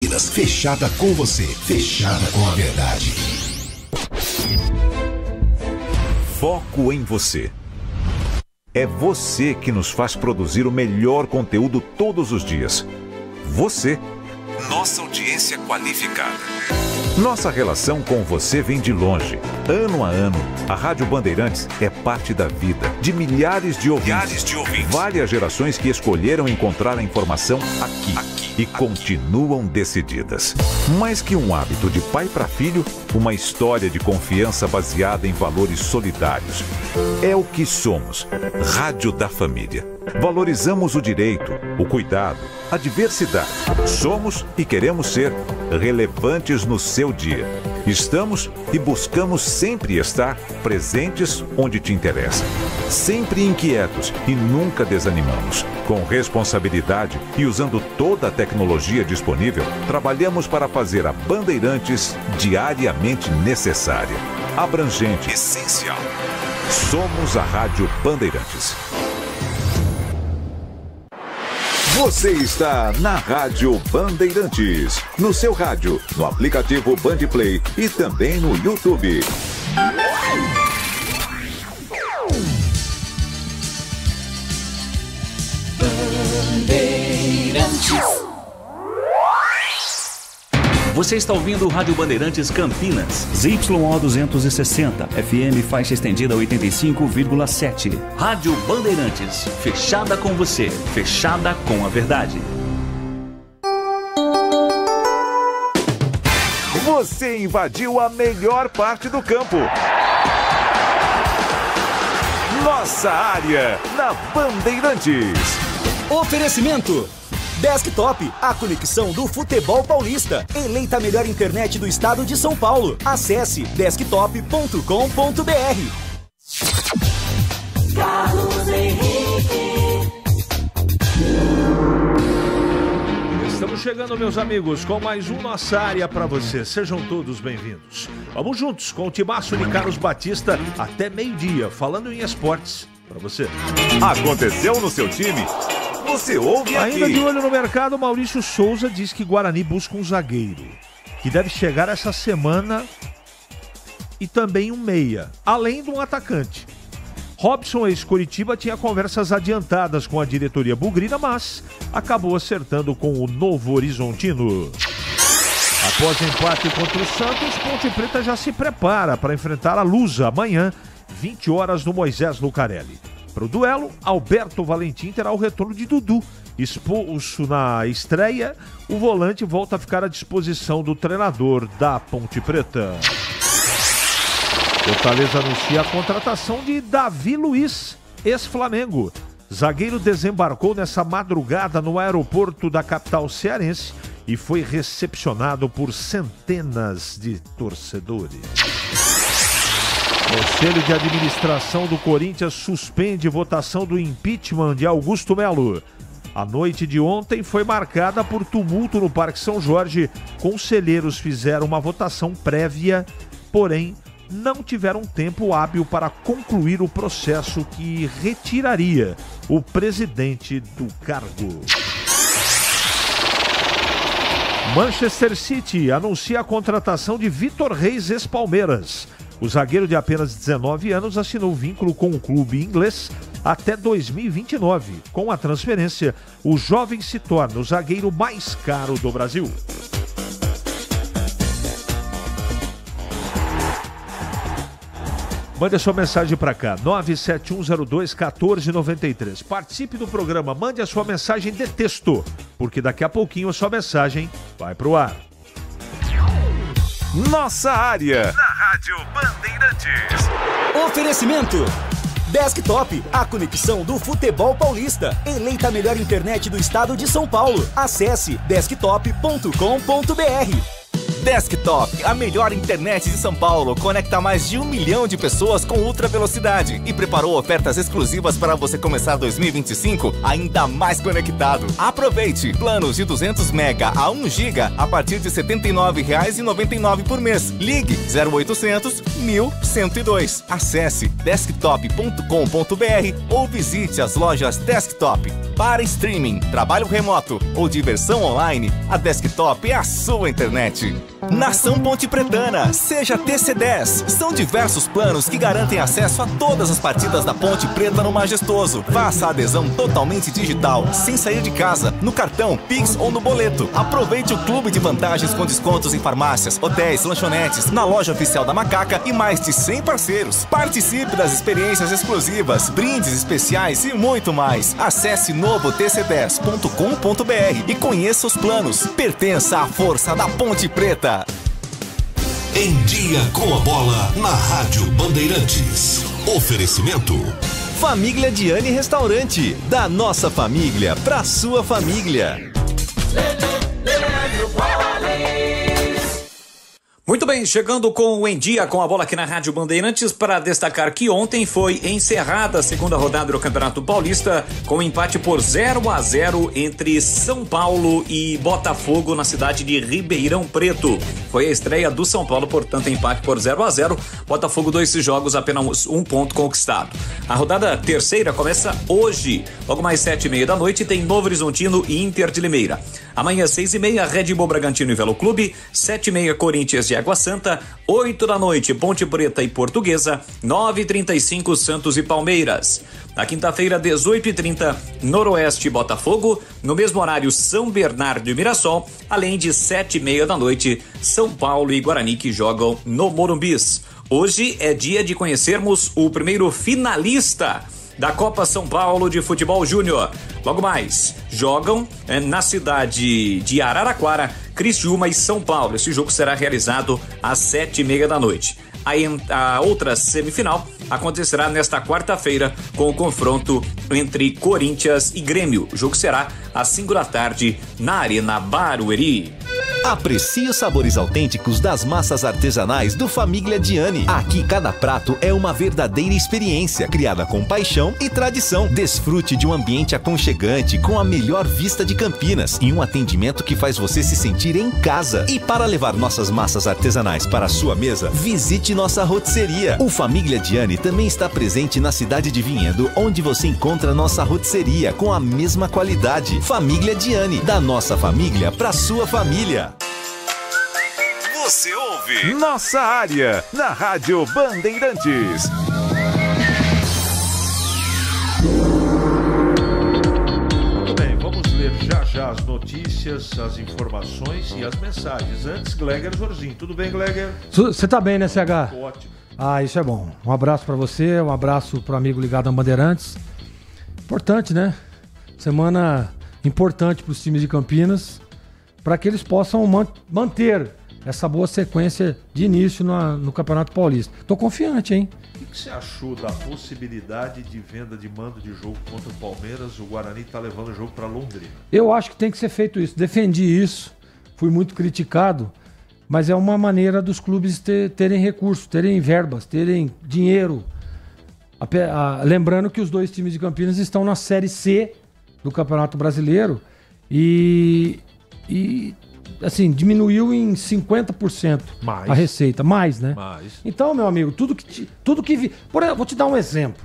Campinas. Fechada com você, fechada com a verdade. Foco em você. É você que nos faz produzir o melhor conteúdo todos os dias. Você, nossa audiência qualificada. Nossa relação com você vem de longe. Ano a ano, a Rádio Bandeirantes é parte da vida de milhares de ouvintes. Várias gerações que escolheram encontrar a informação aqui e continuam decididas. Mais que um hábito de pai para filho, uma história de confiança baseada em valores solidários. É o que somos. Rádio da Família. Valorizamos o direito, o cuidado, a diversidade. Somos e queremos ser relevantes no seu dia. Estamos e buscamos sempre estar presentes onde te interessa. Sempre inquietos e nunca desanimamos. Com responsabilidade e usando toda a tecnologia disponível, trabalhamos para fazer a Bandeirantes diariamente necessária, abrangente, essencial. Somos a Rádio Bandeirantes. Você está na Rádio Bandeirantes, no seu rádio, no aplicativo Bandplay e também no YouTube. Você está ouvindo o Rádio Bandeirantes Campinas. ZYO 260, FM faixa estendida 85,7. Rádio Bandeirantes, fechada com você, fechada com a verdade. Você invadiu a melhor parte do campo. Nossa área, na Bandeirantes. Oferecimento Desktop, a conexão do futebol paulista. Eleita a melhor internet do estado de São Paulo. Acesse desktop.com.br. Carlos Henrique. Estamos chegando, meus amigos, com mais um Nossa Área para você. Sejam todos bem-vindos. Vamos juntos com o timaço de Carlos Batista até meio-dia, falando em esportes para você. Aconteceu no seu time? Você ouve aqui. Ainda de olho no mercado, Maurício Souza diz que Guarani busca um zagueiro, que deve chegar essa semana, e também um meia, além de um atacante. Robson, ex-Coritiba, tinha conversas adiantadas com a diretoria bugrina, mas acabou acertando com o Novo Horizontino. Após empate contra o Santos, Ponte Preta já se prepara para enfrentar a Lusa amanhã, 20 horas, no Moisés Lucarelli. Para o duelo, Alberto Valentim terá o retorno de Dudu. Expulso na estreia, o volante volta a ficar à disposição do treinador da Ponte Preta. Fortaleza anuncia a contratação de Davi Luiz, ex-Flamengo. Zagueiro desembarcou nessa madrugada no aeroporto da capital cearense e foi recepcionado por centenas de torcedores. Conselho de Administração do Corinthians suspende votação do impeachment de Augusto Melo. A noite de ontem foi marcada por tumulto no Parque São Jorge. Conselheiros fizeram uma votação prévia, porém não tiveram tempo hábil para concluir o processo que retiraria o presidente do cargo. Manchester City anuncia a contratação de Vitor Reis, ex-Palmeiras. O zagueiro de apenas 19 anos assinou vínculo com o clube inglês até 2029. Com a transferência, o jovem se torna o zagueiro mais caro do Brasil. Mande a sua mensagem para cá, 971021493. Participe do programa, mande a sua mensagem de texto, porque daqui a pouquinho a sua mensagem vai pro ar. Nossa área, na Rádio Bandeirantes. Oferecimento Desktop, a conexão do futebol paulista. Eleita a melhor internet do estado de São Paulo. Acesse desktop.com.br. Desktop, a melhor internet de São Paulo, conecta mais de 1 milhão de pessoas com ultra velocidade e preparou ofertas exclusivas para você começar 2025 ainda mais conectado. Aproveite! Planos de 200 mega a 1 giga a partir de R$ 79,99 por mês. Ligue 0800 1102. Acesse desktop.com.br ou visite as lojas Desktop. Para streaming, trabalho remoto ou diversão online, a Desktop é a sua internet. Nação Ponte Pretana, seja TC10. São diversos planos que garantem acesso a todas as partidas da Ponte Preta no Majestoso. Faça a adesão totalmente digital, sem sair de casa, no cartão, Pix ou no boleto. Aproveite o clube de vantagens com descontos em farmácias, hotéis, lanchonetes, na loja oficial da Macaca e mais de 100 parceiros. Participe das experiências exclusivas, brindes especiais e muito mais. Acesse novotc10.com.br e conheça os planos. Pertença à força da Ponte Preta. Em Dia com a Bola na Rádio Bandeirantes. Oferecimento. Família Diani Restaurante. Da nossa família pra sua família. Muito bem, chegando com o Em Dia com a Bola aqui na Rádio Bandeirantes para destacar que ontem foi encerrada a segunda rodada do Campeonato Paulista com um empate por 0-0 entre São Paulo e Botafogo na cidade de Ribeirão Preto. Foi a estreia do São Paulo, portanto empate por 0-0, Botafogo 2 jogos, apenas 1 ponto conquistado. A rodada terceira começa hoje, logo mais 7h30 da noite, tem Novo Horizontino e Inter de Limeira. Amanhã 6h30, Red Bull Bragantino e Velo Clube, 7h30 Corinthians e Água Santa, 8 da noite Ponte Preta e Portuguesa, 9h35 Santos e Palmeiras. Na quinta-feira, 18h30, Noroeste e Botafogo, no mesmo horário São Bernardo e Mirassol, além de 7h30 da noite, São Paulo e Guarani que jogam no Morumbis. Hoje é dia de conhecermos o primeiro finalista da Copa São Paulo de Futebol Júnior. Logo mais, jogam na cidade de Araraquara, Criciúma e São Paulo. Esse jogo será realizado às 7h30 da noite. A outra semifinal acontecerá nesta quarta-feira com o confronto entre Corinthians e Grêmio. O jogo será às 5 da tarde na Arena Barueri. Aprecie os sabores autênticos das massas artesanais do Família Diani. Aqui cada prato é uma verdadeira experiência, criada com paixão e tradição. Desfrute de um ambiente aconchegante com a melhor vista de Campinas e um atendimento que faz você se sentir em casa. E para levar nossas massas artesanais para a sua mesa, visite nossa rotisseria. O Família Diani também está presente na cidade de Vinhedo, onde você encontra nossa rotisseria com a mesma qualidade. Família Diani, da nossa família para sua família. Você ouve Nossa Área, na Rádio Bandeirantes. Muito bem, vamos ler já as notícias, as informações e as mensagens. Antes, Gleger Jorginho. Tudo bem, Gleger? Você tá bem, né, CH? Ótimo. Ah, isso é bom. Um abraço pra você, um abraço pro amigo ligado a Bandeirantes. Importante, né? Semana importante pros times de Campinas, para que eles possam manter essa boa sequência de início no Campeonato Paulista. Tô confiante, hein? O que você achou da possibilidade de venda de mando de jogo contra o Palmeiras? O Guarani tá levando o jogo para Londrina. Eu acho que tem que ser feito isso. Defendi isso, fui muito criticado, mas é uma maneira dos clubes terem recursos, terem verbas, terem dinheiro. Lembrando que os dois times de Campinas estão na Série C do Campeonato Brasileiro e assim, diminuiu em 50% a receita. Mais, né? Então, meu amigo, tudo que Por exemplo, vou te dar um exemplo.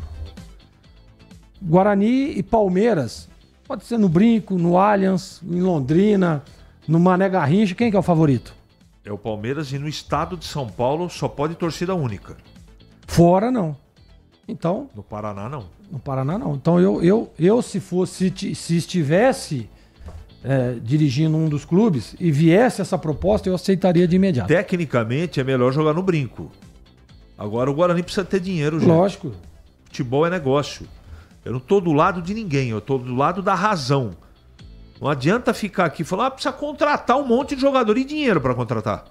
Guarani e Palmeiras, pode ser no Brinco, no Allianz, em Londrina, no Mané Garrincha, quem que é o favorito? É o Palmeiras, e no estado de São Paulo só pode torcida única. Fora, não. Então... No Paraná, não. No Paraná, não. Então, eu se estivesse dirigindo um dos clubes e viesse essa proposta, eu aceitaria de imediato. Tecnicamente, é melhor jogar no Brinco. Agora, o Guarani precisa ter dinheiro, gente. Lógico. Futebol é negócio. Eu não tô do lado de ninguém, eu tô do lado da razão. Não adianta ficar aqui e falar, precisa contratar um monte de jogador e dinheiro para contratar.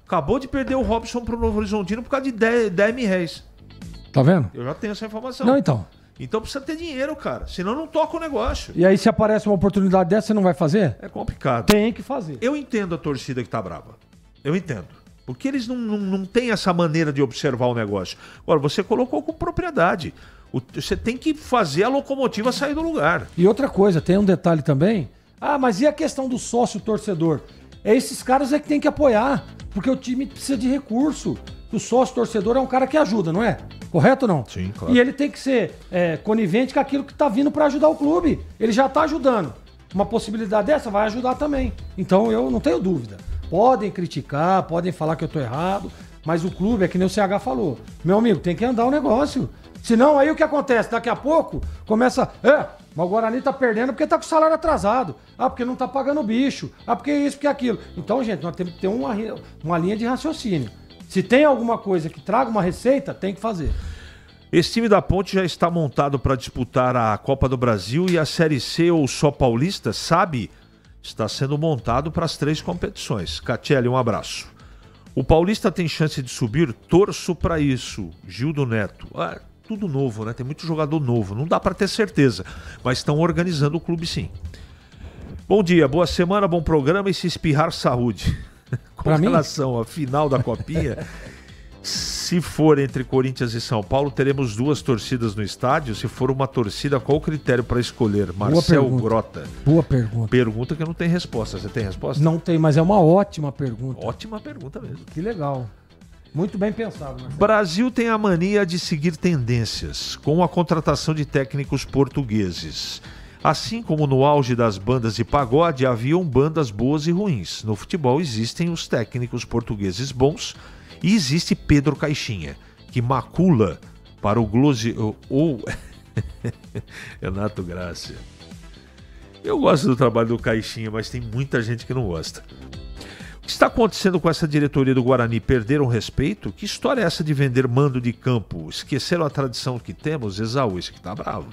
Acabou de perder o Robson pro Novo Horizontino por causa de 10 mil reais. Tá vendo? Eu já tenho essa informação. Não, então. Então precisa ter dinheiro, cara. Senão não toca o negócio. E aí, se aparece uma oportunidade dessa, você não vai fazer? É complicado. Tem que fazer. Eu entendo a torcida que tá brava. Eu entendo. Porque eles não têm essa maneira de observar o negócio. Agora, você colocou com propriedade. Você tem que fazer a locomotiva sair do lugar. E outra coisa, tem um detalhe também. Ah, mas e a questão do sócio-torcedor? Esses caras é que tem que apoiar. Porque o time precisa de recurso. O sócio-torcedor é um cara que ajuda, não é? Correto ou não? Sim, claro. E ele tem que ser conivente com aquilo que tá vindo para ajudar o clube. Ele já tá ajudando. Uma possibilidade dessa vai ajudar também. Então eu não tenho dúvida. Podem criticar, podem falar que eu tô errado, mas o clube é que nem o CH falou. Meu amigo, tem que andar o negócio. Senão aí o que acontece? Daqui a pouco começa... mas o Guarani tá perdendo porque tá com o salário atrasado. Porque não tá pagando o bicho. Porque isso, porque aquilo. Então, gente, nós temos que ter uma linha de raciocínio. Se tem alguma coisa que traga uma receita, tem que fazer. Esse time da Ponte já está montado para disputar a Copa do Brasil e a Série C ou só paulista, sabe? Está sendo montado para as 3 competições. Catelli, um abraço. O Paulista tem chance de subir? Torço para isso. Gildo Neto. Tudo novo, né? Tem muito jogador novo. Não dá para ter certeza, mas estão organizando o clube sim. Bom dia, boa semana, bom programa e se espirrar, saúde. Com relação à final da Copinha, se for entre Corinthians e São Paulo, teremos 2 torcidas no estádio. Se for uma torcida, qual o critério para escolher? Marcel Grota. Boa pergunta. Pergunta que não tem resposta. Você tem resposta? Não tem, mas é uma ótima pergunta. Ótima pergunta mesmo. Que legal. Muito bem pensado, Marcelo. Brasil tem a mania de seguir tendências, com a contratação de técnicos portugueses. Assim como no auge das bandas de pagode, haviam bandas boas e ruins. No futebol existem os técnicos portugueses bons e existe Pedro Caixinha, que macula para o Glose... ou Renato Graça. Eu gosto do trabalho do Caixinha, mas tem muita gente que não gosta. O que está acontecendo com essa diretoria do Guarani? Perderam respeito? Que história é essa de vender mando de campo? Esqueceram a tradição que temos? Esaú, esse aqui tá bravo.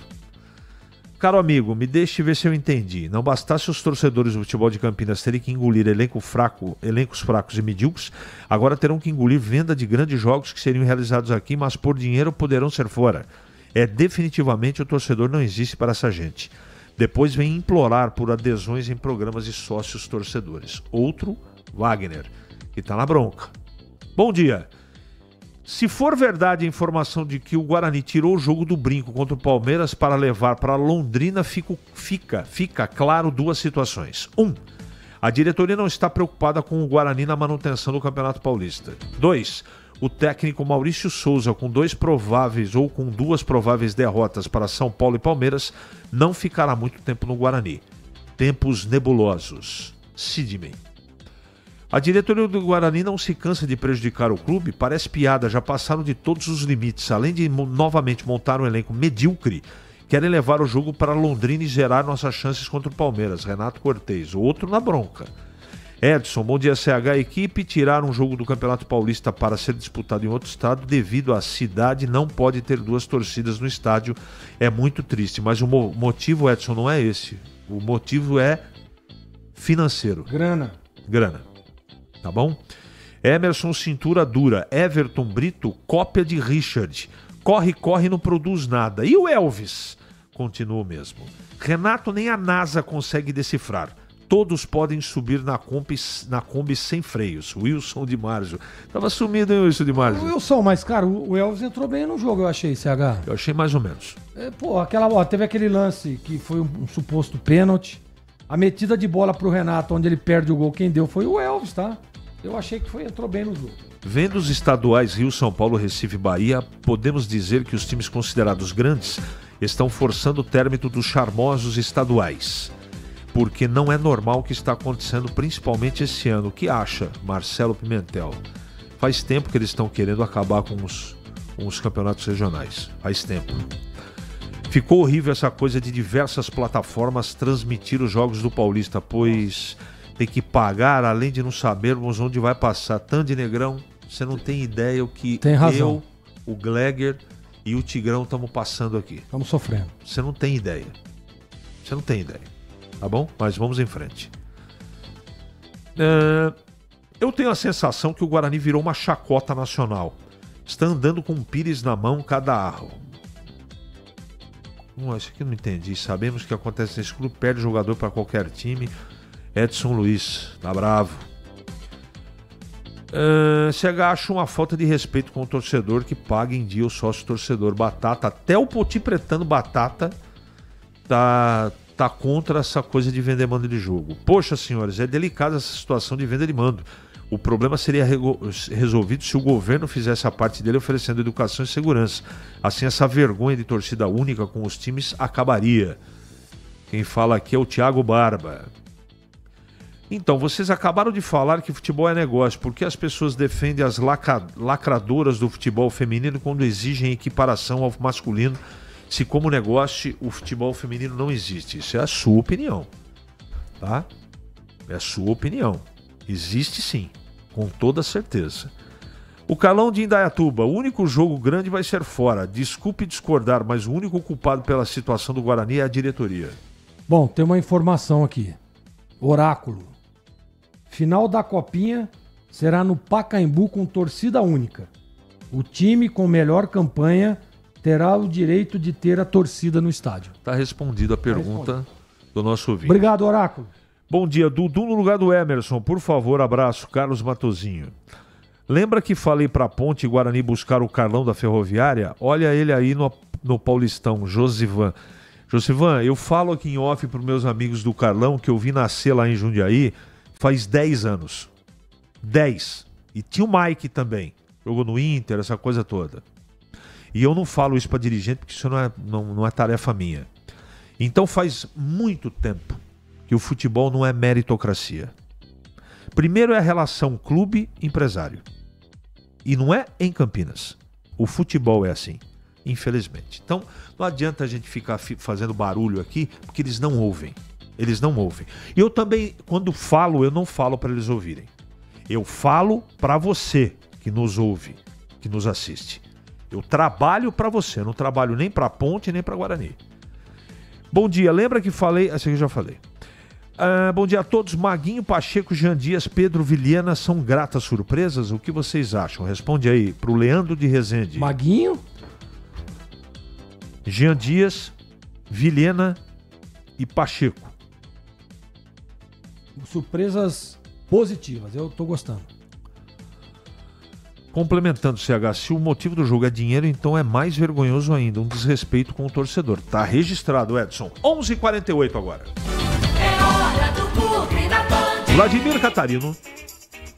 Caro amigo, me deixe ver se eu entendi. Não bastasse os torcedores do futebol de Campinas terem que engolir elencos fracos e medíocres, agora terão que engolir venda de grandes jogos que seriam realizados aqui, mas por dinheiro poderão ser fora. Definitivamente o torcedor não existe para essa gente. Depois vem implorar por adesões em programas de sócios torcedores. Outro, Wagner, que está na bronca. Bom dia. Se for verdade a informação de que o Guarani tirou o jogo do brinco contra o Palmeiras para levar para Londrina, fica claro 2 situações. 1. A diretoria não está preocupada com o Guarani na manutenção do Campeonato Paulista. 2. O técnico Maurício Souza, com 2 prováveis derrotas para São Paulo e Palmeiras, não ficará muito tempo no Guarani. Tempos nebulosos. Sidney. A diretoria do Guarani não se cansa de prejudicar o clube, parece piada, já passaram de todos os limites. Além de novamente montar um elenco medíocre, querem levar o jogo para Londrina e gerar nossas chances contra o Palmeiras. Renato Cortez, outro na bronca. Edson, bom dia CH. A equipe tirar um jogo do Campeonato Paulista para ser disputado em outro estado devido à cidade não pode ter 2 torcidas no estádio. É muito triste, mas o motivo, Edson, não é esse. O motivo é financeiro. Grana. Tá bom? Emerson, cintura dura. Everton Brito, cópia de Richard. Corre, não produz nada. E o Elvis? Continua o mesmo. Renato, nem a NASA consegue decifrar. Todos podem subir na Kombi sem freios. Wilson de Marzio. Tava sumido, hein, Wilson de Marzio? Wilson, mas, cara, o Elvis entrou bem no jogo, eu achei, CH. Eu achei mais ou menos. Teve aquele lance que foi um suposto pênalti. A metida de bola pro Renato, onde ele perde o gol, quem deu foi o Elvis, tá? Eu achei que entrou bem no jogo. Vendo os estaduais Rio, São Paulo, Recife e Bahia, podemos dizer que os times considerados grandes estão forçando o término dos charmosos estaduais. Porque não é normal o que está acontecendo, principalmente esse ano. O que acha, Marcelo Pimentel? Faz tempo que eles estão querendo acabar com os campeonatos regionais. Faz tempo. Ficou horrível essa coisa de diversas plataformas transmitir os jogos do Paulista, pois tem que pagar, além de não sabermos onde vai passar. Tandy Negrão, você não tem ideia o que eu, o Gleger e o Tigrão estamos passando aqui. Estamos sofrendo. Você não tem ideia. Tá bom? Mas vamos em frente. Eu tenho a sensação que o Guarani virou uma chacota nacional. Está andando com um pires na mão cada arro. Isso aqui eu não entendi. Sabemos que acontece nesse clube, perde jogador para qualquer time. Edson Luiz, tá bravo. Chega, acho uma falta de respeito com o torcedor que paga em dia o sócio torcedor Batata. Até o Poti Pretano Batata tá tá contra essa coisa de vender mando de jogo. Poxa, senhores, é delicada essa situação de venda de mando. O problema seria resolvido se o governo fizesse a parte dele oferecendo educação e segurança. Assim, essa vergonha de torcida única com os times acabaria. Quem fala aqui é o Thiago Barba. Então, vocês acabaram de falar que futebol é negócio. Por que as pessoas defendem as lacradoras do futebol feminino quando exigem equiparação ao masculino, se como negócio o futebol feminino não existe? Isso é a sua opinião, tá? É a sua opinião. Existe sim, com toda certeza. O Carlão de Indaiatuba, o único jogo grande vai ser fora. Desculpe discordar, mas o único culpado pela situação do Guarani é a diretoria. Bom, tem uma informação aqui. Oráculo. Final da Copinha será no Pacaembu com torcida única. O time com melhor campanha terá o direito de ter a torcida no estádio. Tá respondida a pergunta do nosso ouvinte. Obrigado, Oráculo. Bom dia, Dudu no lugar do Emerson. Por favor, abraço. Carlos Matozinho. Lembra que falei pra Ponte e Guarani buscar o Carlão da Ferroviária? Olha ele aí no Paulistão, Josivan. Josivan, eu falo aqui em off pros meus amigos do Carlão que eu vi nascer lá em Jundiaí faz 10 anos. 10. E tinha o Mike também. Jogou no Inter, essa coisa toda. E eu não falo isso pra dirigente porque isso não é tarefa minha. Então faz muito tempo que o futebol não é meritocracia. Primeiro é a relação clube-empresário. E não é em Campinas. O futebol é assim, infelizmente. Então não adianta a gente ficar fazendo barulho aqui, porque eles não ouvem. Eles não ouvem. E eu também, quando falo, eu não falo para eles ouvirem. Eu falo para você que nos ouve, que nos assiste. Eu trabalho para você, eu não trabalho nem para Ponte, nem para Guarani. Bom dia, lembra que falei... Essa aqui eu já falei. Bom dia a todos. Maguinho, Pacheco, Jean Dias, Pedro Vilhena são gratas surpresas? O que vocês acham? Responde aí pro Leandro de Rezende. Maguinho? Jean Dias, Vilhena e Pacheco. Surpresas positivas, eu tô gostando. Complementando, CH, se o motivo do jogo é dinheiro, então é mais vergonhoso ainda, um desrespeito com o torcedor. Tá registrado, Edson. 11h48 agora. É hora do Bugre da Band. Vladimir Catarino.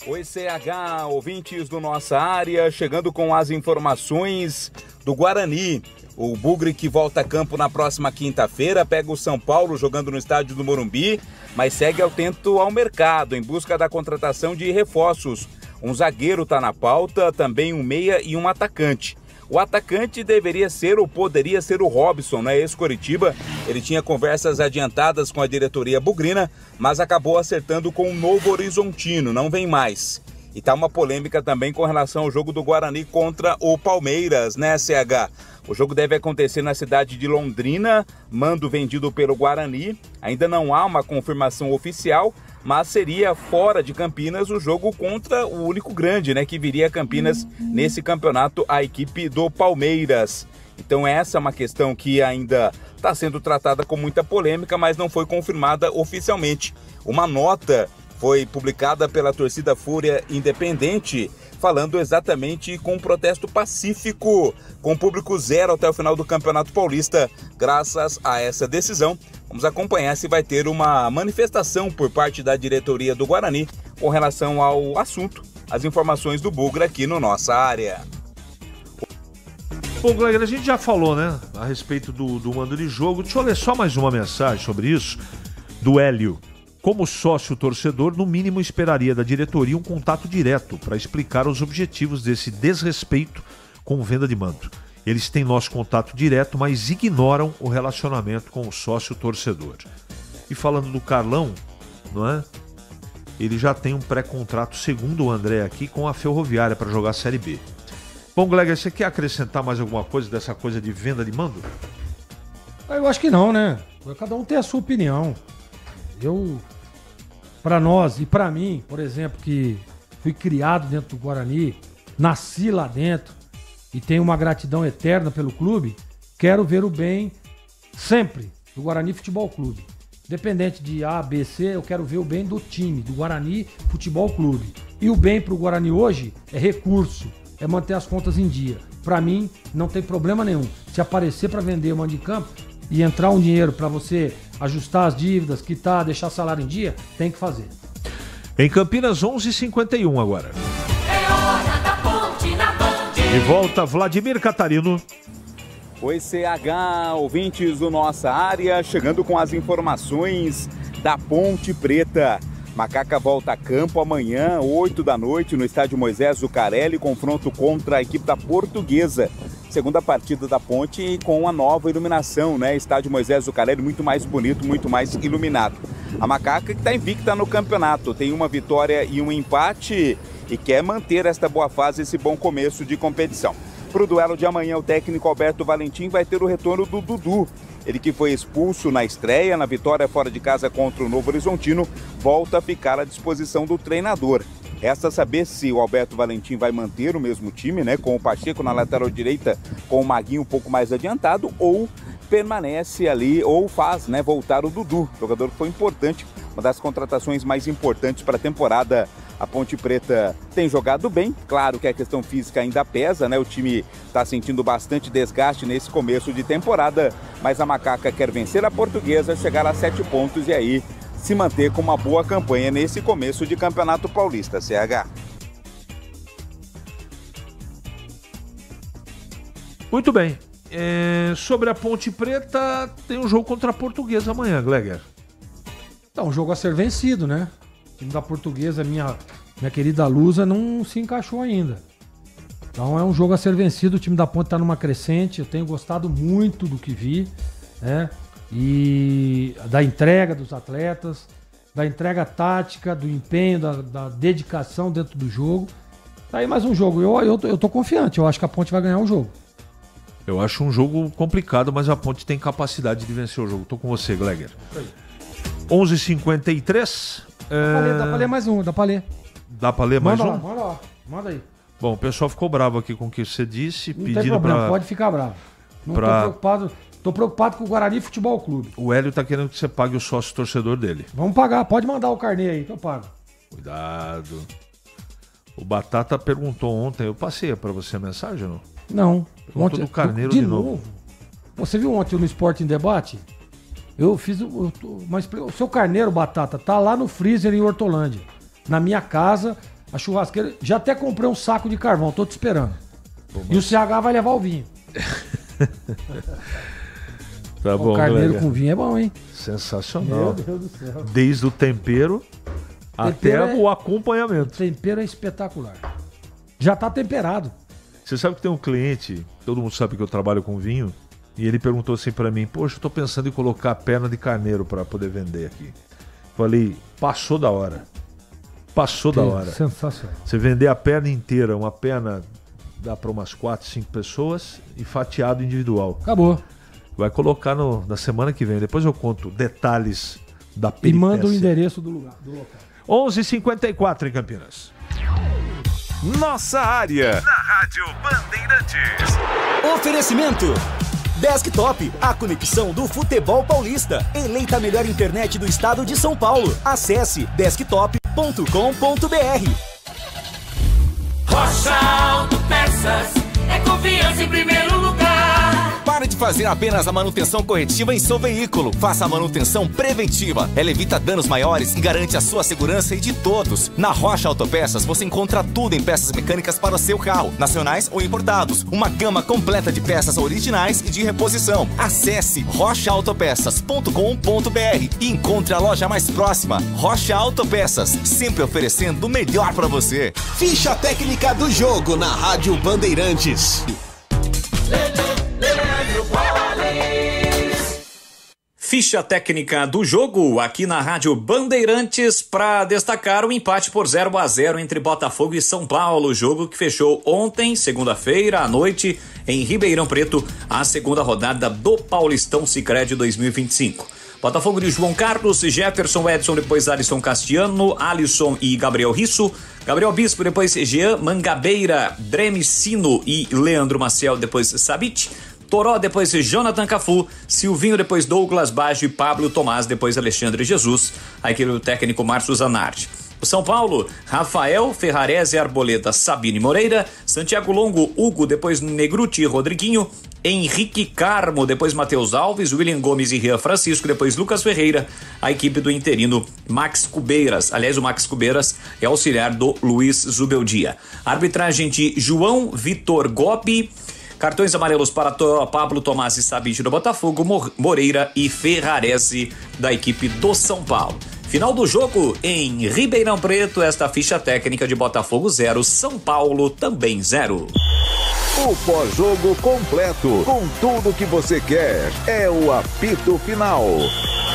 Oi, CH, ouvintes do Nossa Área, chegando com as informações do Guarani. O Bugre, que volta a campo na próxima quinta-feira, pega o São Paulo jogando no estádio do Morumbi, mas segue atento ao mercado em busca da contratação de reforços. Um zagueiro está na pauta, também um meia e um atacante. O atacante deveria ser ou poderia ser o Robson, né? Ex-Coritiba. Ele tinha conversas adiantadas com a diretoria bugrina, mas acabou acertando com o Novo Horizontino, não vem mais. E tá uma polêmica também com relação ao jogo do Guarani contra o Palmeiras, né, CH? O jogo deve acontecer na cidade de Londrina, mando vendido pelo Guarani. Ainda não há uma confirmação oficial, mas seria fora de Campinas o jogo contra o único grande, né, que viria a Campinas nesse campeonato, a equipe do Palmeiras. Então essa é uma questão que ainda está sendo tratada com muita polêmica, mas não foi confirmada oficialmente. Uma nota foi publicada pela torcida Fúria Independente, falando exatamente com um protesto pacífico, com público zero até o final do Campeonato Paulista. Graças a essa decisão, vamos acompanhar se vai ter uma manifestação por parte da diretoria do Guarani com relação ao assunto. As informações do Bugre aqui no Nossa Área. Bom, galera, a gente já falou, né, a respeito do mando de jogo. Deixa eu ler só mais uma mensagem sobre isso, do Hélio. Como sócio torcedor, no mínimo esperaria da diretoria um contato direto para explicar os objetivos desse desrespeito com venda de mando. Eles têm nosso contato direto, mas ignoram o relacionamento com o sócio torcedor. E falando do Carlão, não é? Ele já tem um pré-contrato, segundo o André aqui, com a Ferroviária para jogar a Série B. Bom, Gleger, você quer acrescentar mais alguma coisa dessa coisa de venda de mando? Eu acho que não, né? Cada um tem a sua opinião. Para nós e para mim, por exemplo, que fui criado dentro do Guarani, nasci lá dentro e tenho uma gratidão eterna pelo clube, quero ver o bem sempre do Guarani Futebol Clube. Independente de A, B, C, eu quero ver o bem do time, do Guarani Futebol Clube. E o bem para o Guarani hoje é recurso, é manter as contas em dia. Para mim, não tem problema nenhum. Se aparecer para vender o mando de campo, e entrar um dinheiro para você ajustar as dívidas, quitar, deixar salário em dia, tem que fazer. Em Campinas, 11h51 agora. É hora da Ponte na Band. E volta Vladimir Catarino. Oi, CH, ouvintes do Nossa Área, chegando com as informações da Ponte Preta. Macaca volta a campo amanhã, 8 da noite, no estádio Moisés Zucarelli, confronto contra a equipe da Portuguesa. Segunda partida da Ponte com a nova iluminação, né? Estádio Moisés Zucarelli muito mais bonito, muito mais iluminado. A Macaca que está invicta no campeonato, tem uma vitória e um empate e quer manter esta boa fase, esse bom começo de competição. Para o duelo de amanhã, o técnico Alberto Valentim vai ter o retorno do Dudu. Ele que foi expulso na estreia, na vitória fora de casa contra o Novo Horizontino, volta a ficar à disposição do treinador. Resta saber se o Alberto Valentim vai manter o mesmo time, né, com o Pacheco na lateral direita, com o Maguinho um pouco mais adiantado, ou permanece ali, ou faz, né, voltar o Dudu, jogador que foi importante, uma das contratações mais importantes para a temporada. A Ponte Preta tem jogado bem, claro que a questão física ainda pesa, né? O time está sentindo bastante desgaste nesse começo de temporada, mas a Macaca quer vencer a Portuguesa, chegar a 7 pontos e aí se manter com uma boa campanha nesse começo de Campeonato Paulista, CH. Muito bem. Sobre a Ponte Preta, tem um jogo contra a Portuguesa amanhã, Gleger. É um jogo a ser vencido, né? O time da Portuguesa, minha querida Lusa, não se encaixou ainda. Então é um jogo a ser vencido, o time da Ponte está numa crescente, eu tenho gostado muito do que vi, né? E da entrega dos atletas, da entrega tática, do empenho, da dedicação dentro do jogo. Tá aí mais um jogo, eu tô confiante, eu acho que a Ponte vai ganhar o jogo. Eu acho um jogo complicado, mas a Ponte tem capacidade de vencer o jogo. Tô com você, Gleger. 11h53. Dá pra ler mais um, dá pra ler. Dá pra ler mais um? Manda aí. Bom, o pessoal ficou bravo aqui com o que você disse, não pedindo tem problema, pra... pode ficar bravo. Não tô preocupado com o Guarani Futebol Clube. O Hélio tá querendo que você pague o sócio torcedor dele. Vamos pagar, pode mandar o carnê aí que eu pago. Cuidado. O Batata perguntou ontem, eu passei pra você a mensagem ou não? Não. Ontem do Carneiro de novo. Você viu ontem no Esporte em Debate? Eu fiz mas o seu Carneiro, Batata, tá lá no freezer em Hortolândia. Na minha casa, a churrasqueira. Já até comprei um saco de carvão, tô te esperando. E o CH vai levar o vinho. Tá bom, o carneiro Gleger. com vinho é bom, hein? Sensacional. Meu Deus do céu. Desde o tempero até o acompanhamento. O tempero é espetacular. Já tá temperado. Você sabe que tem um cliente, todo mundo sabe que eu trabalho com vinho, e ele perguntou assim pra mim, poxa, eu tô pensando em colocar a perna de carneiro pra poder vender aqui. Falei, passou da hora. Passou da hora. Sensacional. Você vender a perna inteira, uma perna dá pra umas 4, 5 pessoas e fatiado individual. Acabou. Vai colocar na semana que vem. Depois eu conto detalhes da E peripécia. manda o endereço do lugar, do local. 11h54 em Campinas. Nossa área, na Rádio Bandeirantes. Oferecimento Desktop, a conexão do futebol paulista. Eleita a melhor internet do estado de São Paulo. Acesse desktop.com.br. Rocha Autopeças é confiança em primeiro lugar. Pare de fazer apenas a manutenção corretiva em seu veículo. Faça a manutenção preventiva. Ela evita danos maiores e garante a sua segurança e de todos. Na Rocha Autopeças você encontra tudo em peças mecânicas para o seu carro, nacionais ou importados. Uma gama completa de peças originais e de reposição. Acesse rochaautopeças.com.br e encontre a loja mais próxima. Rocha Autopeças, sempre oferecendo o melhor para você. Ficha técnica do jogo na Rádio Bandeirantes. Ficha técnica do jogo aqui na Rádio Bandeirantes para destacar o empate por 0-0 entre Botafogo e São Paulo, jogo que fechou ontem, segunda-feira à noite, em Ribeirão Preto, a segunda rodada do Paulistão Sicredi 2025. Botafogo de João Carlos, Jefferson, Edson, depois Alisson Castiano, Alisson e Gabriel Risso, Gabriel Bispo, depois Jean Mangabeira, Dremicino e Leandro Maciel, depois Sabit, Toró, depois Jonathan Cafu, Silvinho, depois Douglas Baggio e Pablo Tomás, depois Alexandre Jesus, aquele o técnico Márcio Zanardi. O São Paulo, Rafael, Ferrarese, Arboleda, Sabine Moreira, Santiago Longo, Hugo, depois Negruti e Rodriguinho, Henrique Carmo, depois Matheus Alves, William Gomes e Rian Francisco, depois Lucas Ferreira, a equipe do interino Max Cubeiras. Aliás, o Max Cubeiras é auxiliar do Luiz Zubeldia. Arbitragem de João Vitor Gobi. Cartões amarelos para Pablo Tomás e Sabite do Botafogo, Moreira e Ferrarese da equipe do São Paulo. Final do jogo em Ribeirão Preto, esta ficha técnica de Botafogo 0, São Paulo também 0. O pós-jogo completo, com tudo que você quer, é o apito final.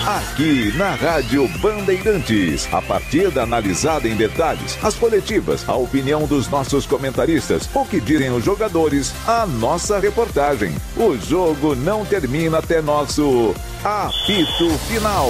Aqui na Rádio Bandeirantes, a partida analisada em detalhes, as coletivas, a opinião dos nossos comentaristas, o que dizem os jogadores, a nossa reportagem. O jogo não termina até nosso apito final.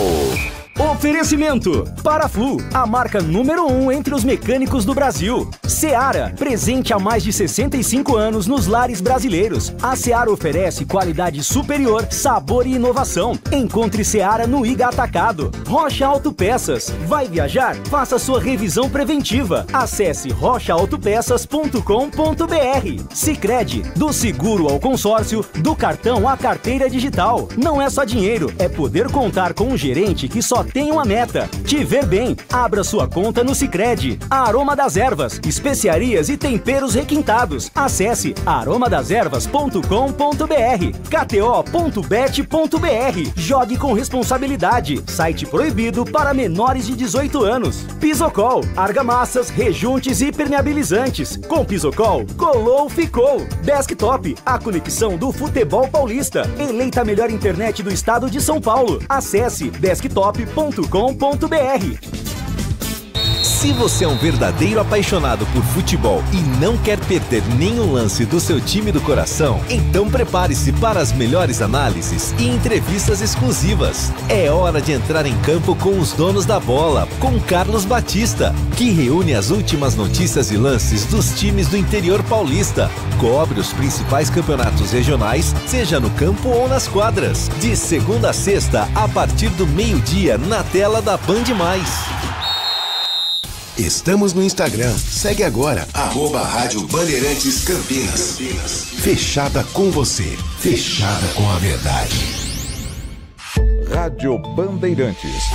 Oferecimento Paraflu, a marca número 1 entre os mecânicos do Brasil. Seara, presente há mais de 65 anos nos lares brasileiros. A Seara oferece qualidade superior, sabor e inovação. Encontre Seara no Iga Atacado. Rocha Autopeças, vai viajar? Faça sua revisão preventiva. Acesse rochaautopeças.com.br. Sicredi, do seguro ao consórcio, do cartão à carteira digital. Não é só dinheiro, é poder contar com um gerente que só tem uma meta: te ver bem. Abra sua conta no Sicredi. Aroma das Ervas, especiarias e temperos requintados. Acesse aromadaservas.com.br. kto.bet.br. Jogue com responsabilidade. Site proibido para menores de 18 anos. Pisocol, argamassas, rejuntes e permeabilizantes. Com Pisocol, colou, ficou. Desktop, a conexão do futebol paulista. Eleita a melhor internet do estado de São Paulo. Acesse desktop.com.br. Se você é um verdadeiro apaixonado por futebol e não quer perder nenhum lance do seu time do coração, então prepare-se para as melhores análises e entrevistas exclusivas. É hora de entrar em campo com os donos da bola, com Carlos Batista, que reúne as últimas notícias e lances dos times do interior paulista. Cobre os principais campeonatos regionais, seja no campo ou nas quadras. De segunda a sexta, a partir do meio-dia, na tela da Band+. Estamos no Instagram. Segue agora, @Rádio Bandeirantes Campinas. Fechada com você. Fechada com a verdade. Rádio Bandeirantes.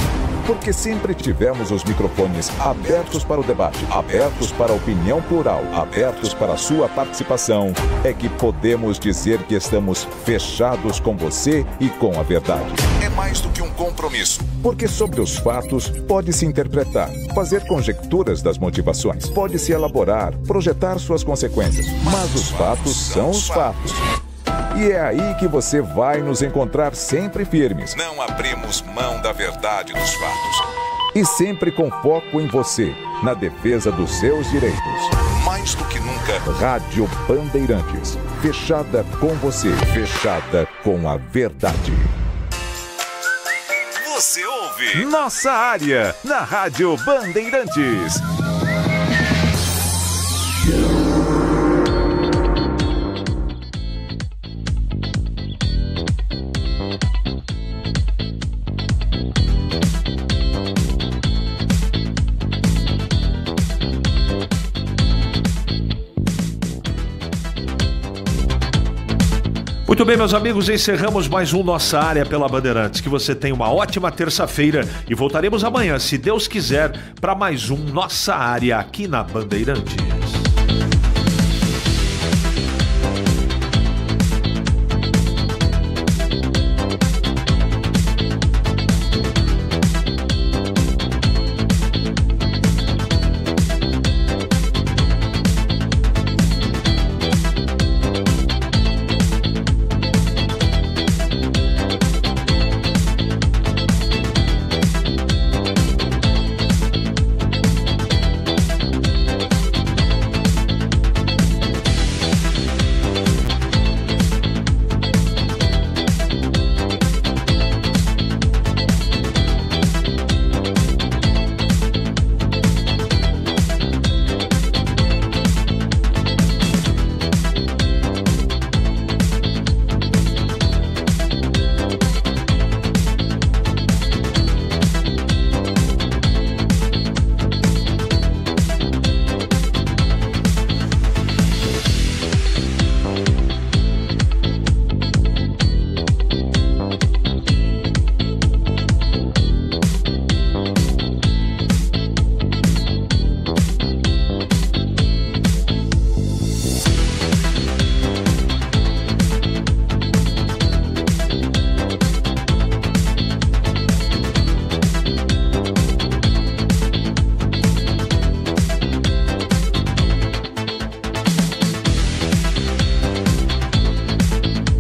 Porque sempre tivemos os microfones abertos para o debate, abertos para a opinião plural, abertos para a sua participação, é que podemos dizer que estamos fechados com você e com a verdade. É mais do que um compromisso, porque sobre os fatos pode-se interpretar, fazer conjecturas das motivações, pode-se elaborar, projetar suas consequências, mas os fatos são os fatos. E é aí que você vai nos encontrar sempre firmes. Não abrimos mão da verdade dos fatos. E sempre com foco em você, na defesa dos seus direitos. Mais do que nunca, Rádio Bandeirantes. Fechada com você, fechada com a verdade. Você ouve Nossa Área, na Rádio Bandeirantes. Muito bem, meus amigos, encerramos mais um Nossa Área pela Bandeirantes. Que você tenha uma ótima terça-feira e voltaremos amanhã, se Deus quiser, para mais um Nossa Área aqui na Bandeirantes.